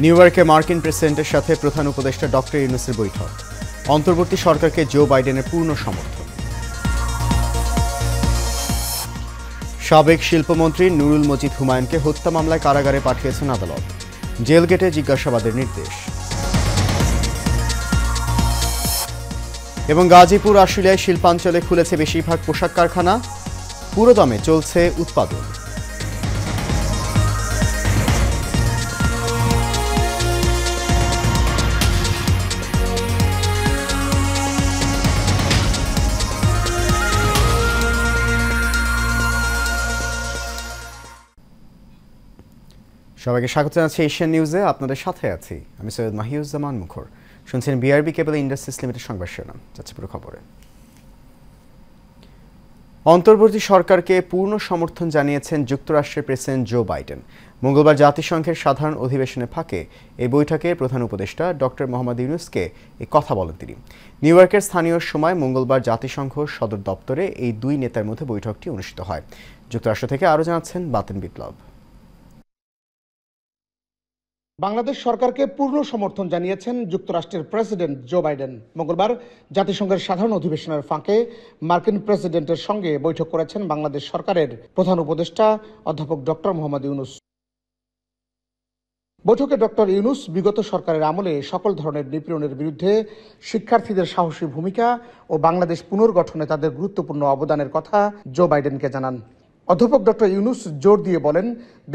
New ইয়র্কে মার্কিন প্রেসিডেন্টের সাথে প্রধান উপদেষ্টা ডক্টর ইউনূসের বৈঠক। অন্তর্বর্তী সরকারকে জো বাইডেনের পূর্ণ সমর্থন। সাবেক শিল্পমন্ত্রী নুরুল মজিদ হুমায়ুনকে হত্যা মামলায় কারাগারে পাঠিয়েছেন আদালত। জেল গেটে জিজ্ঞাসাবাদের নির্দেশ। এবং গাজীপুর আশুলিয়ায় শিল্পাঞ্চলে খুলেছে বেশিরভাগ পোশাক কারখানা, পুরোদমে চলছে উৎপাদন। সবাইকে স্বাগত জানাচ্ছি এশিয়ান নিউজে। আপনাদের সাথে আছি আমি সৈয়দ মাহিউজ্জামান মুখর। শুনছেন বিআরবি কেবল ইন্ডাস্ট্রিজ লিমিটেড সংবাদ শিরোনাম। যাচ্ছে পুরো খবরে। অন্তর্বর্তী সরকারকে পূর্ণ সমর্থন জানিয়েছেন যুক্তরাষ্ট্রের প্রেসিডেন্ট জো বাইডেন। মঙ্গলবার জাতিসংঘের সাধারণ অধিবেশনের ফাঁকে এই বৈঠকে প্রধান উপদেষ্টা ডক্টর মোহাম্মদ ইউনূসকে এই কথা বলেন তিনি। নিউ ইয়র্কের স্থানীয় সময় মঙ্গলবার জাতিসংঘ সদর দপ্তরে এই দুই নেতার মধ্যে বৈঠকটি অনুষ্ঠিত হয়। যুক্তরাষ্ট্র থেকে আরও জানাচ্ছেন বাতেন বিপ্লব। বাংলাদেশ সরকারকে পূর্ণ সমর্থন জানিয়েছেন যুক্তরাষ্ট্রের প্রেসিডেন্ট জো বাইডেন। মঙ্গলবার জাতিসংঘের সাধারণ অধিবেশনের ফাঁকে মার্কিন প্রেসিডেন্টের সঙ্গে বৈঠক করেছেন বাংলাদেশ সরকারের প্রধান উপদেষ্টা অধ্যাপক ডক্টর মোহাম্মদ ইউনূস। বৈঠকে ডক্টর ইউনূস বিগত সরকারের আমলে সকল ধরনের নিপীড়নের বিরুদ্ধে শিক্ষার্থীদের সাহসী ভূমিকা ও বাংলাদেশ পুনর্গঠনে তাদের গুরুত্বপূর্ণ অবদানের কথা জো বাইডেনকে জানান। অধ্যাপক ডক্টর ইউনূস জোর দিয়ে বলেন,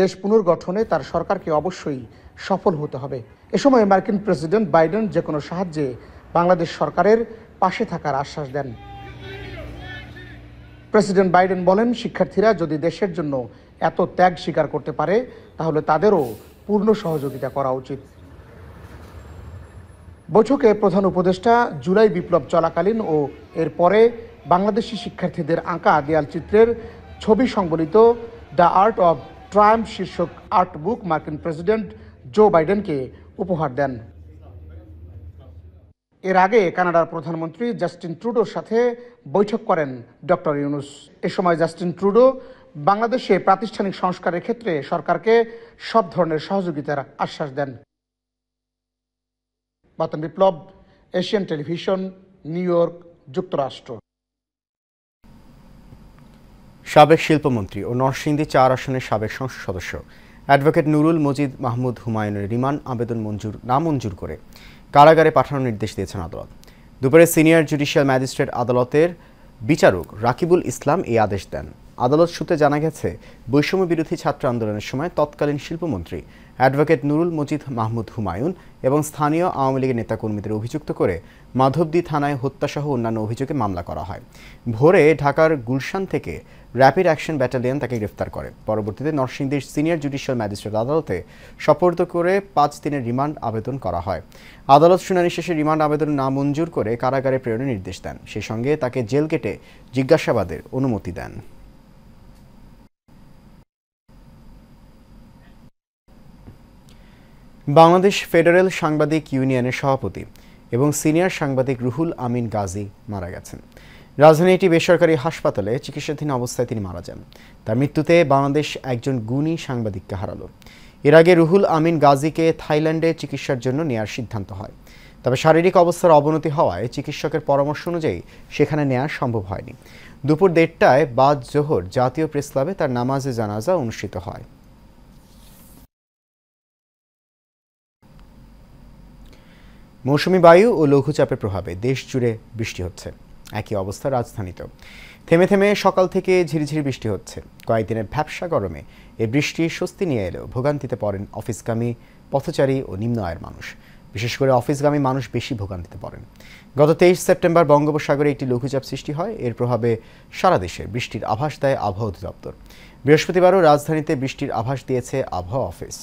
দেশ পুনর্গঠনে তার সরকারকে অবশ্যই সফল হতে হবে। এ সময় মার্কিন প্রেসিডেন্ট বাইডেন যে কোনো সাহায্যে বাংলাদেশ সরকারের পাশে থাকার আশ্বাস দেন। প্রেসিডেন্ট বাইডেন বলেন, শিক্ষার্থীরা যদি দেশের জন্য এত ত্যাগ স্বীকার করতে পারে তাহলে তাদেরও পূর্ণ সহযোগিতা করা উচিত। বৈঠকে প্রধান উপদেষ্টা জুলাই বিপ্লব চলাকালীন ও এর পরে বাংলাদেশি শিক্ষার্থীদের আঁকা দেয়ালচিত্রের ছবি সংবলিত দ্য আর্ট অব ট্রায়াম্ফ শীর্ষক আর্ট বুক মার্কিন প্রেসিডেন্ট জো বাইডেনকে উপহার দেন। এর আগে কানাডার প্রধানমন্ত্রী জাস্টিন ট্রুডোর সাথে বৈঠক করেন ডক্টর ইউনূস। এ সময় জাস্টিন ট্রুডো বাংলাদেশে প্রাতিষ্ঠানিক সংস্কারের ক্ষেত্রে সরকারকে সব ধরনের সহযোগিতার আশ্বাস দেন। বাতেন বিপ্লব, এশিয়ান টেলিভিশন, নিউ ইয়র্ক, যুক্তরাষ্ট্র। সাবেক শিল্পমন্ত্রী ও নরসিংদী ৪ আসনের সাবেক সংসদ সদস্য অ্যাডভোকেট নুরুল মজিদ মাহমুদ হুমায়ুনের রিমান্ড আবেদন নামঞ্জুর করে কারাগারে পাঠানোর নির্দেশ দিয়েছেন আদালত। দুপুরে সিনিয়র জুডিশিয়াল ম্যাজিস্ট্রেট আদালতের বিচারক রাকিবুল ইসলাম এই আদেশ দেন। আদালত সূত্রে জানা গেছে, বৈষম্য বিরোধী ছাত্র আন্দোলনের সময় তৎকালীন শিল্পমন্ত্রী অ্যাডভোকেট নুরুল মজিদ মাহমুদ হুমায়ুন এবং স্থানীয় আওয়ামী লীগের নেতাকর্মীদের অভিযুক্ত করে মাধবদী থানায় হত্যাসহ অন্যান্য অভিযোগে মামলা করা হয়। ভোরে ঢাকার গুলশান থেকে র্যাপিড অ্যাকশন ব্যাটালিয়ন তাকে গ্রেফতার করে। পরবর্তীতে নরসিংদীর সিনিয়র জুডিশিয়াল ম্যাজিস্ট্রেট আদালতে সোপর্দ করে 5 দিনের রিমান্ড আবেদন করা হয়। আদালত শুনানি শেষে রিমান্ড আবেদন নামঞ্জুর করে কারাগারে প্রেরণের নির্দেশ দেন। সেই সঙ্গে তাকে জেল গেটে জিজ্ঞাসাবাদের অনুমতি দেন। বাংলাদেশ ফেডারেল সাংবাদিক ইউনিয়নের সভাপতি এবং সিনিয়র সাংবাদিক রুহুল আমিন গাজী মারা গেছেন। রাজধানীর একটি বেসরকারি হাসপাতালে চিকিৎসাধীন অবস্থায় তিনি মারা যান। তার মৃত্যুতে বাংলাদেশ একজন গুণী সাংবাদিককে হারালো। এর আগে রুহুল আমিন গাজীকে থাইল্যান্ডে চিকিৎসার জন্য নেওয়ার সিদ্ধান্ত হয়। তবে শারীরিক অবস্থার অবনতি হওয়ায় চিকিৎসকের পরামর্শ অনুযায়ী সেখানে নেওয়া সম্ভব হয়নি। দুপুর 1:30টায় বাদ জোহর জাতীয় প্রেস ক্লাবে তার নামাজে জানাজা অনুষ্ঠিত হয়। মৌসুমী বায়ু ও লঘুচাপের প্রভাবে দেশ জুড়ে বৃষ্টি হচ্ছে। একই অবস্থা রাজধানীতেও। থেমে থেমে সকাল থেকে ঝিরিঝিরি বৃষ্টি হচ্ছে। কয়েকদিনের ভ্যাপসা গরমে এই বৃষ্টি স্বস্তি নিয়ে এলেও ভোগান্তিতে পড়েন অফিসগামী পথচারী ও নিম্ন আয়ের মানুষ। বিশেষ করে অফিসগামী মানুষ বেশি ভোগান্তিতে পড়েন। গত 23 সেপ্টেম্বর বঙ্গোপসাগরে একটি লঘুচাপ সৃষ্টি হয়। এর প্রভাবে সারা দেশে বৃষ্টির আভাস দেয় আবহাওয়া অধিদপ্তর। বৃহস্পতিবারও রাজধানীতে বৃষ্টির আভাস দিয়েছে আবহাওয়া অফিস।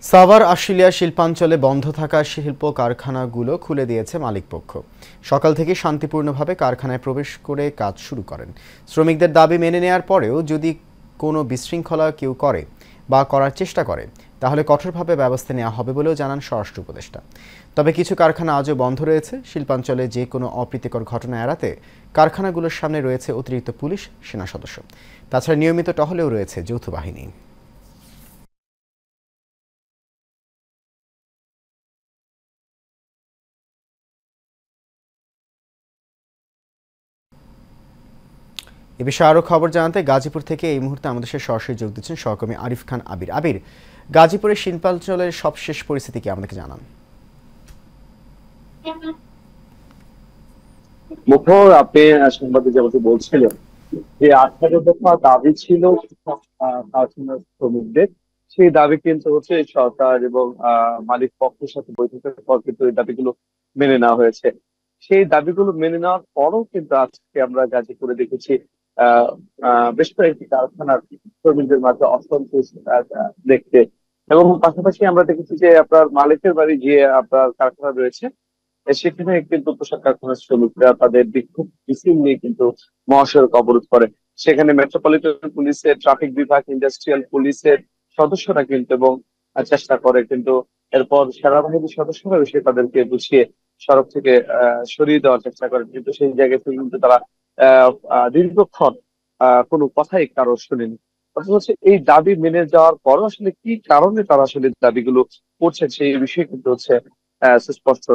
সাভার আশুলিয়া শিল্পাঞ্চলে বন্ধ থাকা শিল্প কারখানাগুলো খুলে দিয়েছে মালিকপক্ষ। সকাল থেকে শান্তিপূর্ণভাবে কারখানায় প্রবেশ করে কাজ শুরু করেন। শ্রমিকদের দাবি মেনে নেওয়ার পরেও যদি কোনো বিশৃঙ্খলা কেউ করে বা করার চেষ্টা করে তাহলে কঠোরভাবে ব্যবস্থা নেওয়া হবে বলেও জানান স্বরাষ্ট্র উপদেষ্টা। তবে কিছু কারখানা আজও বন্ধ রয়েছে। শিল্পাঞ্চলে যে কোনো অপ্রীতিকর ঘটনা এড়াতে কারখানাগুলোর সামনে রয়েছে অতিরিক্ত পুলিশ সেনা সদস্য। তাছাড়া নিয়মিত টহলেও রয়েছে যৌথ বাহিনী। এ বিষয়ে আরও খবর জানাতে গাজীপুর থেকে এই মুহূর্তে আমাদের সাথে সরাসরি যোগ দিচ্ছেন সহকর্মী আরিফ খান আবির। আবির, গাজীপুরের শিল্পাঞ্চলের সবশেষ পরিস্থিতি কি আমাদেরকে জানান। মুখর আপনি সংবাদে যেমন বলছিলেন যে 18 দফা দাবি ছিল কারখানার শ্রমিকদের, সেই দাবি কিন্তু হচ্ছে সরকার এবং মালিক পক্ষের সাথে বৈঠকের পর কিন্তু এই দাবিগুলো মেনে নেওয়া হয়েছে। সেই দাবিগুলো মেনে নেওয়ার পরও কিন্তু আজকে আমরা গাজীপুরে দেখেছি আহ বেশ কয়েকটি কারখানার শ্রমিকদের মাঝে অসন্তোষ দেখতে, এবং পাশাপাশি আমরা দেখেছি যে আপনার মালিকের বাড়ি যে আপনার কারখানা রয়েছে সেখানে কিন্তু পোশাক কারখানার শ্রমিকরা তাদের বিক্ষোভ মিছিল নিয়ে কিন্তু মহাসড়ক অবরোধ করে। সেখানে মেট্রোপলিটন পুলিশের, ট্রাফিক বিভাগ, ইন্ডাস্ট্রিয়াল পুলিশের সদস্যরা কিন্তু এবং চেষ্টা করে, কিন্তু এরপর সেনাবাহিনীর সদস্যরা এসে তাদেরকে বুঝিয়ে সড়ক থেকে সরিয়ে দেওয়ার চেষ্টা করে, কিন্তু সেই জায়গা থেকে কিন্তু তারা দীর্ঘক্ষণ কোনো কথাই কারো শুনেনি। অথচ হচ্ছে এই দাবি মেনে যাওয়ার পরও আসলে কি কারণে তারা আসলে দাবিগুলো করছে সেই বিষয়ে কিন্তু হচ্ছে সুস্পষ্ট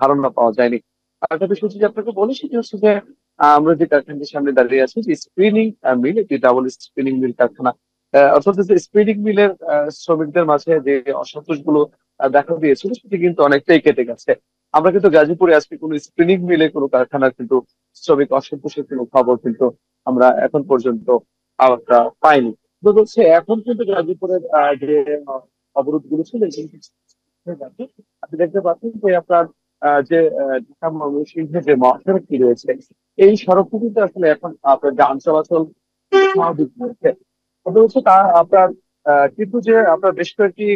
ধারণা পাওয়া যায়নি। আর একটা বিষয় যে আপনাকে বলি সেটি হচ্ছে যে আমরা যে কারখানাটির সামনে দাঁড়িয়ে আছি, যে স্পিনিং মিল, এটি ডাবল স্পিনিং মিল কারখানা। অর্থাৎ যে স্পিনিং মিলের শ্রমিকদের মাঝে যে অসন্তোষ গুলো দেখা দিয়েছিল সেটি কিন্তু অনেকটাই কেটে গেছে। আমরা কিন্তু গাজীপুরে আজকে কোনো স্পিনিং মিলে কোনো কারখানার কিন্তু শ্রমিক অসন্তোষের কোনো খবর কিন্তু আমরা এখন পর্যন্ত আমরা পাইনি। তো হচ্ছে এখন কিন্তু গাজীপুরের যে অবরোধ গুলো ছিল আপনি দেখতে পাচ্ছেন যে আপনার যে ঢাকা ময়মনসিংহের যে মহাসড়কটি রয়েছে, এই সড়কটি কিন্তু আসলে এখন আপনার যান চলাচল স্বাভাবিক হয়েছে। তবে হচ্ছে তা আপনার কিন্তু যে আপনার বেশ কয়েকটি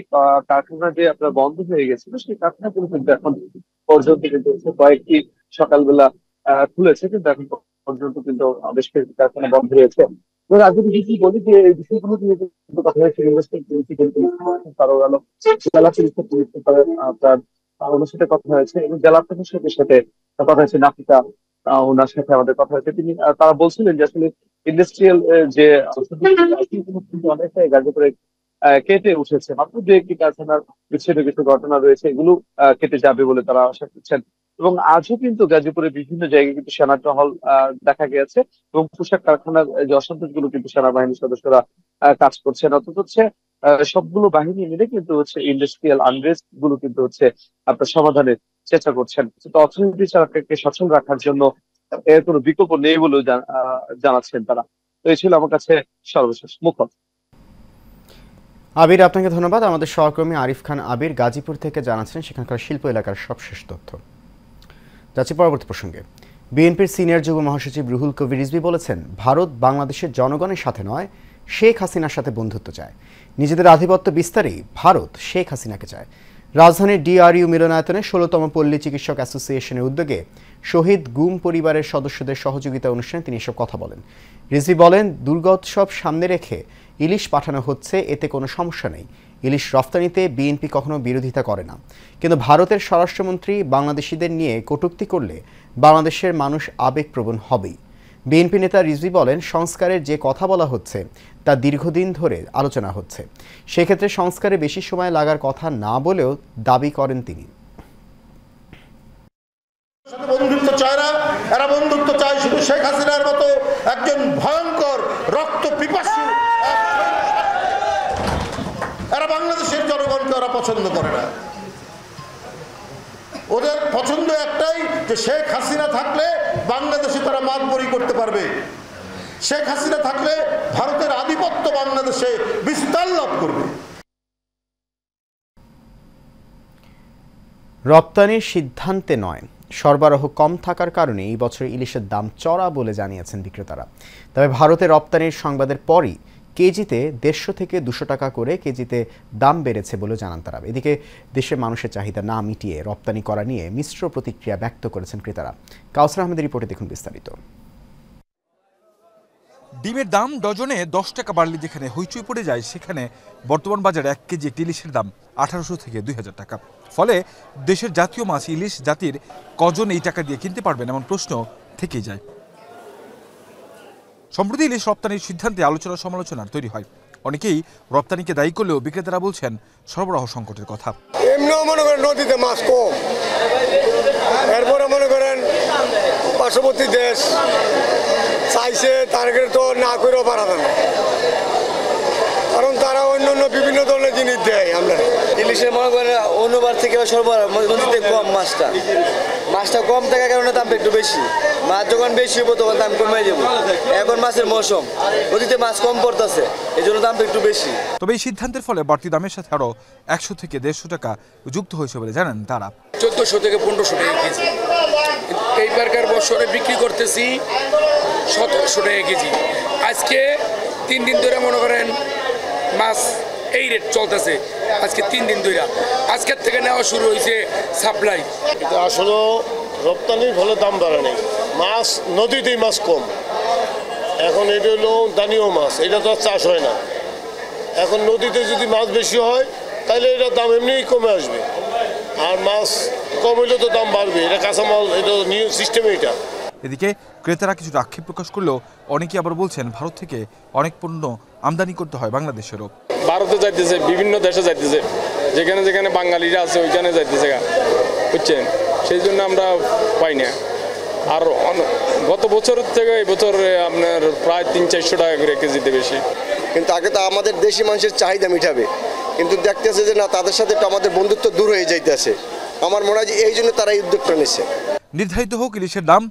কারখানা যে আপনার বন্ধ হয়ে গেছিল, সেই কারখানাগুলো কিন্তু এখন পর্যন্ত কিন্তু হচ্ছে কয়েকটি সকালবেলা খুলেছে, কিন্তু এখন পর্যন্ত কিন্তু বেশ কয়েকটি কারখানা বন্ধ হয়েছে। এবার আগে যদি বলি যে এই বিষয়গুলো নিয়ে কিন্তু কথা হয়েছে ইনভেস্টমেন্ট পুলিশ কিন্তু কারো আলো জেলা পুলিশ আপনার ওনার সাথে কথা হয়েছে, এবং জেলা প্রশাসকের সাথে কথা হয়েছে, নাফিকা ওনার সাথে আমাদের কথা হয়েছে। তিনি তারা বলছিলেন যে আসলে ইন্ডাস্ট্রিয়াল যে কিন্তু অনেকটাই গাজীপুরে কেটে উঠেছে, মাত্র দু একটি কারখানার বিচ্ছিন্ন কিছু ঘটনা রয়েছে, এগুলো কেটে যাবে বলে তারা আশা করছেন। এবং আজও কিন্তু গাজীপুরে বিভিন্ন জায়গায় কিন্তু সেনা টহল দেখা গিয়েছে, এবং পোশাক কারখানার যে অসন্তোষ গুলো কিন্তু সেনাবাহিনীর সদস্যরা কাজ করছেন। অর্থাৎ হচ্ছে সবগুলো বাহিনী মিলে কিন্তু হচ্ছে ইন্ডাস্ট্রিয়াল আনরেস্ট গুলো কিন্তু হচ্ছে আপনার সমাধানের চেষ্টা করছেন। তো অর্থনীতি চালককে সচল রাখার জন্য এর কোনো বিকল্প নেই বলেও জানাচ্ছেন তারা। তো এই ছিল আমার কাছে সর্বশেষ মুখর। আবির, আপনাকে ধন্যবাদ। আমাদের সহকর্মী আরিফ খান আবির গাজীপুর থেকে জানাচ্ছেন সেখানকার শিল্প এলাকার সবশেষ তথ্য। যাচ্ছি পরবর্তী প্রসঙ্গে। বিএনপির সিনিয়র যুগ্ম মহাসচিব রুহুল কবির রিজভী বলেছেন, ভারত বাংলাদেশের জনগণের সাথে নয়, শেখ হাসিনার সাথে বন্ধুত্ব চায়। নিজেদের আধিপত্য বিস্তারেই ভারত শেখ হাসিনাকে চায়। রাজধানীর ডিআরইউ মিলনায়তনে 16তম পল্লী চিকিৎসক অ্যাসোসিয়েশনের উদ্যোগে শহীদ গুম পরিবারের সদস্যদের সহযোগিতা অনুষ্ঠানে তিনি এসব কথা বলেন। রিজভী বলেন, দুর্গোৎসব সামনে রেখে ইলিশ পাঠানো হচ্ছে, এতে কোনো সমস্যা নেই। ইলিশ রফতানিতে বিএনপি কখনো বিরোধিতা করে না, কিন্তু ভারতের স্বরাষ্ট্রমন্ত্রী বাংলাদেশিদের নিয়ে কটূক্তি করলে বাংলাদেশের মানুষ আবেগপ্রবণ হবেই। বিএনপি নেতা রিজভী বলেন, সংস্কারের যে কথা বলা হচ্ছে তা দীর্ঘদিন ধরে আলোচনা হচ্ছে, সেক্ষেত্রে সংস্কারে বেশি সময় লাগার কথা না বলেও দাবি করেন তিনি। বন্ধুত্ব চায় না, এরা বন্ধুত্ব চায় শুধু শেখ হাসিনার মতো একজন ভয়ঙ্কর রক্ত পিপাসু। এরা বাংলাদেশের জনগণকে ওরা পছন্দ করে না। ওদের পছন্দ একটাই, যে শেখ হাসিনা থাকলে বাংলাদেশে তারা মাতবরি করতে পারবে, শেখ হাসিনা থাকলে ভারতের আধিপত্য বাংলাদেশে বিস্তার লাভ করবে। রপ্তানির সিদ্ধান্তে নয়, সরবরাহ কম থাকার কারণে এই বছর ইলিশের দাম চড়া বলে জানিয়েছেন বিক্রেতারা। তবে ভারতে রপ্তানির সংবাদের পরই কেজিতে 150 থেকে 200 টাকা করে কেজিতে দাম বেড়েছে বলে জানান তারা। এদিকে দেশের মানুষের চাহিদা না মিটিয়ে রপ্তানি করা নিয়ে মিশ্র প্রতিক্রিয়া ব্যক্ত করেছেন ক্রেতারা। কাউসার আহমেদের রিপোর্টে দেখুন বিস্তারিত। ডিমের দাম ডজনে 10 টাকা বাড়লে যেখানে হইচই পড়ে যায়, সেখানে বর্তমান বাজারে 1 কেজি একটি ইলিশের দাম 1800 থেকে 2000 টাকা। ফলে দেশের জাতীয় মাছ ইলিশ জাতির কজন এই টাকা দিয়ে কিনতে পারবেন এমন প্রশ্ন থেকেই যায়। সম্প্রতি ইলিশ রপ্তানির সিদ্ধান্তে আলোচনা সমালোচনার তৈরি হয়। অনেকেই রপ্তানিকে দায়ী করলেও বিক্রেতারা বলছেন সরবরাহ সংকটের কথা। এমনিও মনে করেন নদীতে মাছ কম, এরপরে মনে করেন পার্শ্ববর্তী দেশ চাইছে তার তো না করেও পারা যাবে, কারণ তারা অন্য অন্য বিভিন্ন ধরনের জিনিস দেয়। আমরা ইলিশের মনে করেন অন্যবার থেকে সরবরাহ নদীতে কম, মাছটা কম থাকার কারণে দামটা একটু বেশি। মাছ যখন বেশি হবো তখন দাম কমে যাবো। এখন মাছের মৌসুম, নদীতে মাছ কম পড়তেছে, এই জন্য দামটা একটু বেশি। তবে এই সিদ্ধান্তের ফলে বাড়তি দামের সাথে আরো 100 থেকে 150 টাকা যুক্ত হয়েছে বলে জানান তারা। 1400 থেকে 1500 টাকা কেজি, এইবারকার বছরে বিক্রি করতেছি 1700 টাকা কেজি। আজকে 3 দিন ধরে মনে করেন মাছ এই রেট চলতেছে। আজকে 3 দিন ধরে, আজকের থেকে নেওয়া শুরু হয়েছে সাপ্লাই। কিন্তু আসলে রপ্তানির ফলে দাম বাড়ে নেই, মাছ নদীতেই মাছ কম। এখন এটা হলো দানীয় মাছ, এটা তো চাষ হয় না। এখন নদীতে যদি মাছ বেশি হয় তাহলে এটার দাম এমনিই কমে আসবে, আর মাছ কম হইলে তো দাম বাড়বে। এটা কাঁচামাল, এটা নিউ সিস্টেম। এটা এদিকে ক্রেতারা কিছুটা আক্ষেপ প্রকাশ করলেও অনেকে আবার বলছেন ভারত থেকে অনেক পণ্য আমদানি করতে হয় বাংলাদেশেরও। ভারতে যাইতেছে, বিভিন্ন দেশে যাইতেছে, যেখানে যেখানে বাঙালিরা আছে ওইখানে যাইতেছে, বুঝছেন? সেই জন্য আমরা পাই না। আর গত বছরের থেকে এই বছর আপনার প্রায় 300-400 টাকা করে কেজিতে বেশি। কিন্তু আগে তো আমাদের দেশি মানুষের চাহিদা মিটাবে, কিন্তু দেখতেছে যে না, তাদের সাথে একটু আমাদের বন্ধুত্ব দূর হয়ে যাইতেছে। আমার মনে হয় যে এই জন্য তারা এই উদ্যোগটা নিচ্ছে। নির্ধারিত হোক ইলিশের দাম,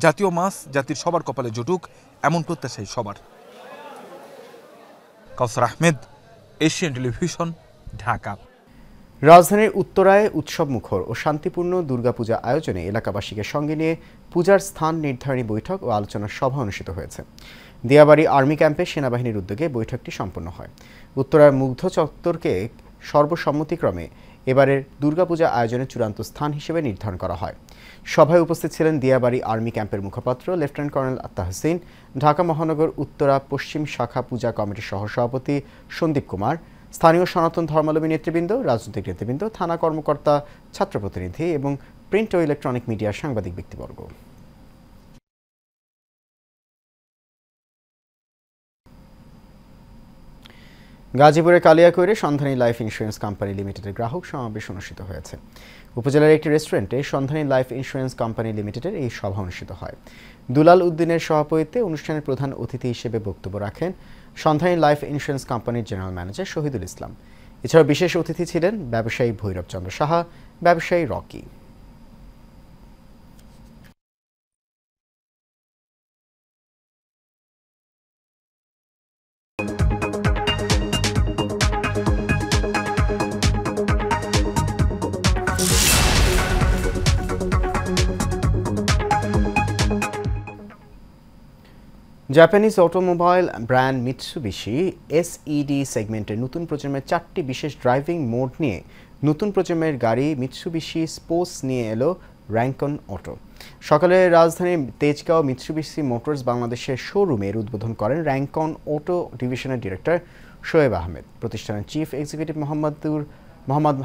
জাতীয় মাছ জাতির সবার কপালে জুটুক, এমন প্রত্যাশাই সবার। কাউসার আহমেদ, এশিয়ান টেলিভিশন, ঢাকা। রাজধানীর উত্তরায় উৎসব মুখর ও শান্তিপূর্ণ দুর্গাপূজা আয়োজনে এলাকাবাসীকে সঙ্গে নিয়ে পূজার স্থান নির্ধারণী বৈঠক ও আলোচনা সভা অনুষ্ঠিত হয়েছে। দিয়াবাড়ি আর্মি ক্যাম্পে সেনাবাহিনীর উদ্যোগে বৈঠকটি সম্পন্ন হয়। উত্তরার মুগ্ধ চত্বরকে সর্বসম্মতিক্রমে এবারের দুর্গাপূজা আয়োজনের চূড়ান্ত স্থান হিসেবে নির্ধারণ করা হয়। সভায় উপস্থিত ছিলেন দিয়াবাড়ি আর্মি ক্যাম্পের মুখপাত্র লেফটেন্যান্ট কর্নেল তাহসিন, ঢাকা মহানগর উত্তরা পশ্চিম শাখা পূজা কমিটির সহসভাপতি সন্দীপ কুমার, স্থানীয় সনাতন ধর্মাবলম্বী নেতৃবৃন্দ, রাজনৈতিক নেতৃবৃন্দ, থানা কর্মকর্তা, ছাত্র প্রতিনিধি এবং প্রিন্ট ও ইলেকট্রনিক মিডিয়ার সাংবাদিক ব্যক্তিবর্গ। গাজীপুরের কালিয়াকৈরে সন্ধানী লাইফ ইন্স্যুরেন্স কোম্পানি লিমিটেডের গ্রাহক সমাবেশ অনুষ্ঠিত হয়েছে। উপজেলার একটি রেস্টুরেন্টে সন্ধানী লাইফ ইন্স্যুরেন্স কোম্পানি লিমিটেডের এই সভা অনুষ্ঠিত হয়। দুলাল উদ্দিনের সভাপতিত্বে অনুষ্ঠানের প্রধান অতিথি হিসেবে বক্তব্য রাখেন সন্ধানী লাইফ ইন্স্যুরেন্স কোম্পানির জেনারেল ম্যানেজার শহীদুল ইসলাম। এছাড়াও বিশেষ অতিথি ছিলেন ব্যবসায়ী ভৈরব চন্দ্র সাহা, ব্যবসায়ী Rocky. Japanese automobile brand Mitsubishi SED সেগমেন্টের নতুন প্রজন্মের 4টি বিশেষ ড্রাইভিং মোড নিয়ে নতুন প্রজন্মের গাড়ি মিৎসুবিশি স্পোর্টস নিয়ে এলো র্যাঙ্কন অটো। সকালে রাজধানীর তেজগাঁও মিৎসুবিশি মোটরস বাংলাদেশের শোরুমের উদ্বোধন করেন Rancon auto division director Shoaib Ahmed, প্রতিষ্ঠানের chief executive Mohammad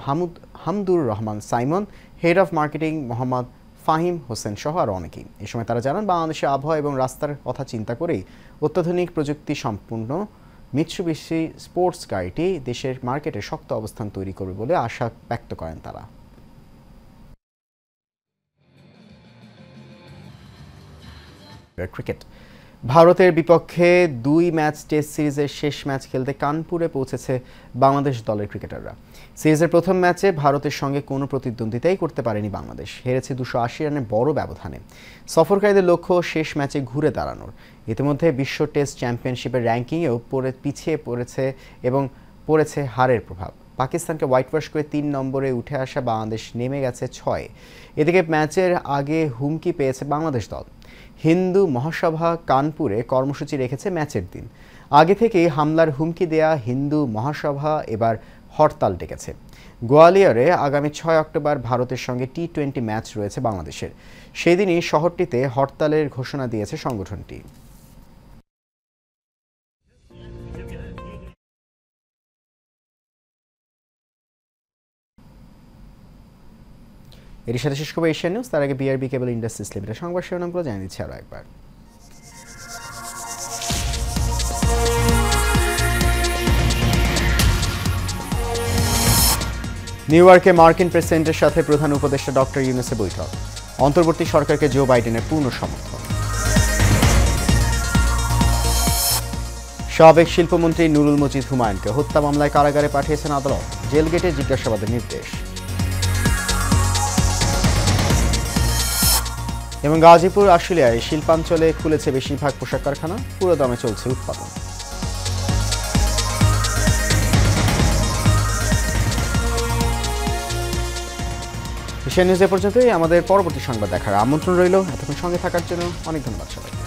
Hamdur Rahman Saimon, head of marketing Mohammad Fahim Hossain সহ আরও অনেকেই। এ সময় তারা জানান, বাংলাদেশের আবহাওয়া এবং রাস্তার কথা চিন্তা করেই অত্যাধুনিক প্রযুক্তি সম্পূর্ণ মিৎসুবিশি স্পোর্টস গাড়িটি দেশের মার্কেটে শক্ত অবস্থান তৈরি করবে বলে আশা ব্যক্ত করেন তারা। ক্রিকেট, ভারতের বিপক্ষে 2 ম্যাচ টেস্ট সিরিজের শেষ ম্যাচ খেলতে কানপুরে পৌঁছেছে বাংলাদেশ দলের ক্রিকেটাররা। সিরিজের প্রথম ম্যাচে ভারতের সঙ্গে কোনো প্রতিদ্বন্দ্বিতাই করতে পারেনি বাংলাদেশ, হেরেছে 280 রানের বড় ব্যবধানে। সফরকারীদের লক্ষ্য শেষ ম্যাচে ঘুরে দাঁড়ানোর। ইতিমধ্যে বিশ্ব টেস্ট চ্যাম্পিয়নশিপের র্যাঙ্কিংয়েও পিছিয়ে পড়েছে এবং পড়েছে হারের প্রভাব। পাকিস্তানকে হোয়াইট ওয়াশ করে 3 নম্বরে উঠে আসা বাংলাদেশ নেমে গেছে 6-এ। এদিকে ম্যাচের আগে হুমকি পেয়েছে বাংলাদেশ দল। হিন্দু মহাসভা কানপুরে কর্মসূচি রেখেছে ম্যাচের দিন। আগে থেকেই হামলার হুমকি দেয়া হিন্দু মহাসভা এবার হরতাল ডেকেছে। গোয়ালিয়রে আগামী 6 অক্টোবর ভারতের সঙ্গে টি-20 ম্যাচ রয়েছে বাংলাদেশের। সেই দিনই শহরটিতে হরতালের ঘোষণা দিয়েছে সংগঠনটি। এর সাথে শেষ করবো এশিয়ান নিউজ। তার আগে বিআরবি কেবল ইন্ডাস্ট্রিজ লিমিটেড সংবাদ শিরোনামগুলো জানিয়ে দিচ্ছি আরও একবার। নিউ ইয়র্কে মার্কিন প্রেসিডেন্টের সাথে প্রধান উপদেষ্টা ডক্টর ইউনূসের বৈঠক। অন্তর্বর্তী সরকারকে জো বাইডেনের পূর্ণ সমর্থন। সাবেক শিল্পমন্ত্রী নুরুল মজিদ হুমায়ুনকে হত্যা মামলায় কারাগারে পাঠিয়েছেন আদালত, জেল গেটে জিজ্ঞাসাবাদের নির্দেশ। এবং গাজীপুর আশুলিয়ায় শিল্পাঞ্চলে খুলেছে বেশিরভাগ পোশাক কারখানা, পুরো দামে চলছে উৎপাদন। এশিয়ান নিউজ এ পর্যন্তই। আমাদের পরবর্তী সংবাদ দেখার আমন্ত্রণ রইল। এতক্ষণ সঙ্গে থাকার জন্য অনেক ধন্যবাদ সবাই।